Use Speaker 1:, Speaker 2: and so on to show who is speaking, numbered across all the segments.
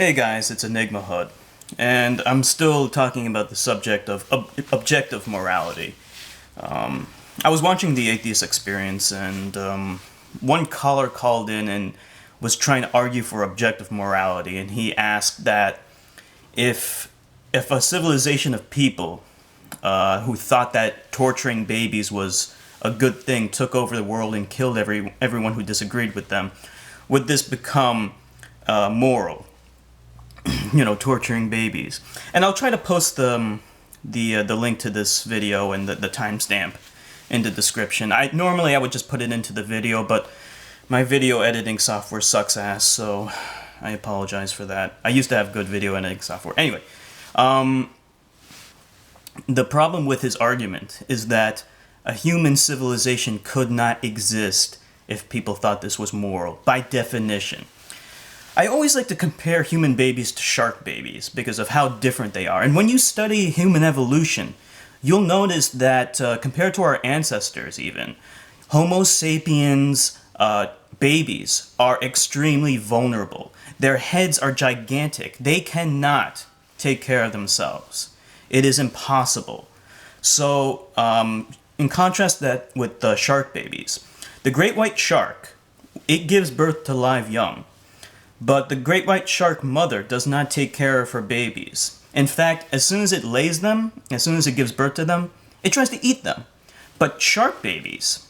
Speaker 1: Hey guys, it's Enigma Hud, and I'm still talking about the subject of objective morality. I was watching The Atheist Experience, and one caller called in and was trying to argue for objective morality, and he asked that if a civilization of people who thought that torturing babies was a good thing took over the world and killed everyone who disagreed with them, would this become moral? Torturing babies. And I'll try to post the link to this video and the timestamp in the description. Normally I would just put it into the video, but my video editing software sucks ass, so I apologize for that. I used to have good video editing software. Anyway, the problem with his argument is that a human civilization could not exist if people thought this was moral, by definition. I always like to compare human babies to shark babies because of how different they are. And when you study human evolution, you'll notice that compared to our ancestors even, Homo sapiens babies are extremely vulnerable. Their heads are gigantic. They cannot take care of themselves. It is impossible. So, in contrast that with the shark babies, the great white shark, it gives birth to live young. But the great white shark mother does not take care of her babies. In fact, as soon as it lays them, as soon as it gives birth to them, it tries to eat them. But shark babies,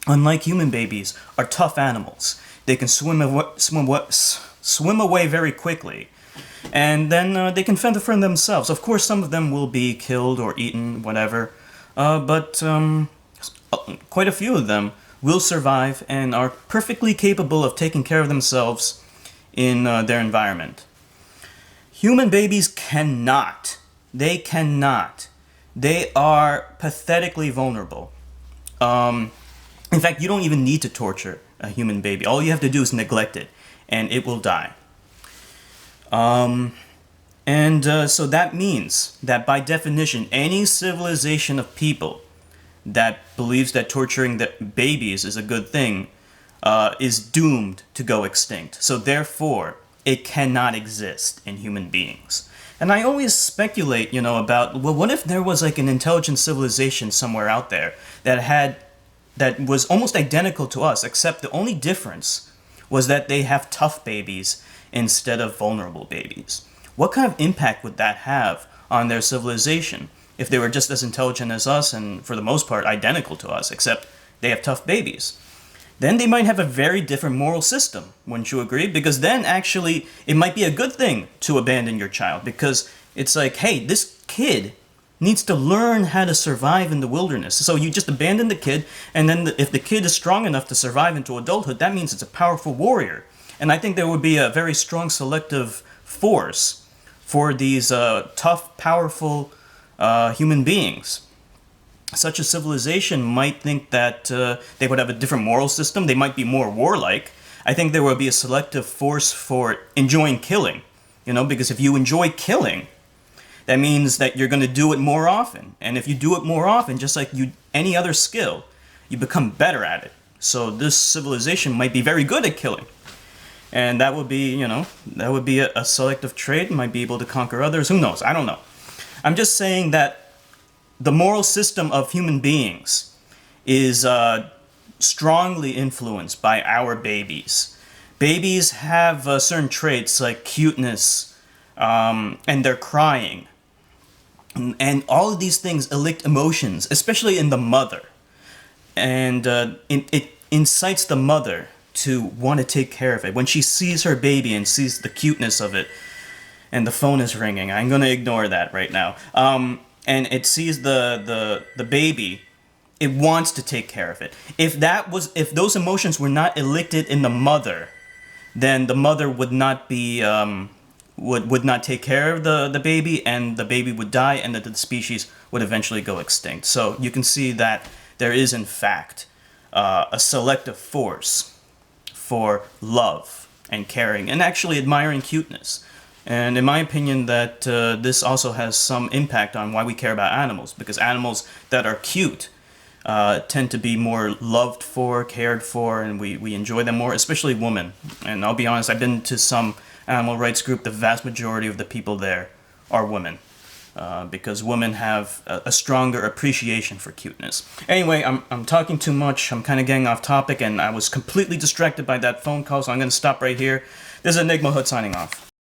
Speaker 1: unlike human babies, are tough animals. They can swim away very quickly. And then they can fend for themselves. Of course, some of them will be killed or eaten, whatever. But quite a few of them will survive and are perfectly capable of taking care of themselves in their environment. Human babies cannot. They cannot. They are pathetically vulnerable. In fact, you don't even need to torture a human baby. All you have to do is neglect it, and it will die. So that means that by definition, any civilization of people that believes that torturing the babies is a good thing is doomed to go extinct. So therefore, it cannot exist in human beings. And I always speculate, about, well, what if there was like an intelligent civilization somewhere out there that was almost identical to us, except the only difference was that they have tough babies instead of vulnerable babies. What kind of impact would that have on their civilization if they were just as intelligent as us and for the most part identical to us, except they have tough babies? Then they might have a very different moral system, wouldn't you agree? Because then actually it might be a good thing to abandon your child, because it's like, hey, this kid needs to learn how to survive in the wilderness. So you just abandon the kid, and then if the kid is strong enough to survive into adulthood, that means it's a powerful warrior. And I think there would be a very strong selective force for these tough, powerful human beings. Such a civilization might think that they would have a different moral system. They might be more warlike. I think there would be a selective force for enjoying killing. Because if you enjoy killing, that means that you're going to do it more often. And if you do it more often, just like any other skill, you become better at it. So this civilization might be very good at killing. And that would be, a selective trait, might be able to conquer others. Who knows? I don't know. I'm just saying that the moral system of human beings is strongly influenced by our babies. Babies have certain traits like cuteness, and they're crying. And all of these things elicit emotions, especially in the mother. And it incites the mother to want to take care of it. When she sees her baby and sees the cuteness of it, and the phone is ringing, I'm going to ignore that right now. And it sees the baby, it wants to take care of it. If those emotions were not elicited in the mother, then the mother would not be would not take care of the baby, and the baby would die, and the species would eventually go extinct. So you can see that there is in fact a selective force for love and caring and actually admiring cuteness. And in my opinion, that this also has some impact on why we care about animals, because animals that are cute tend to be more loved for, cared for, and we enjoy them more, especially women. And I'll be honest, I've been to some animal rights group, the vast majority of the people there are women. Because women have a stronger appreciation for cuteness. Anyway, I'm talking too much. I'm kind of getting off topic, and I was completely distracted by that phone call, so I'm going to stop right here. This is Enigma Hood signing off.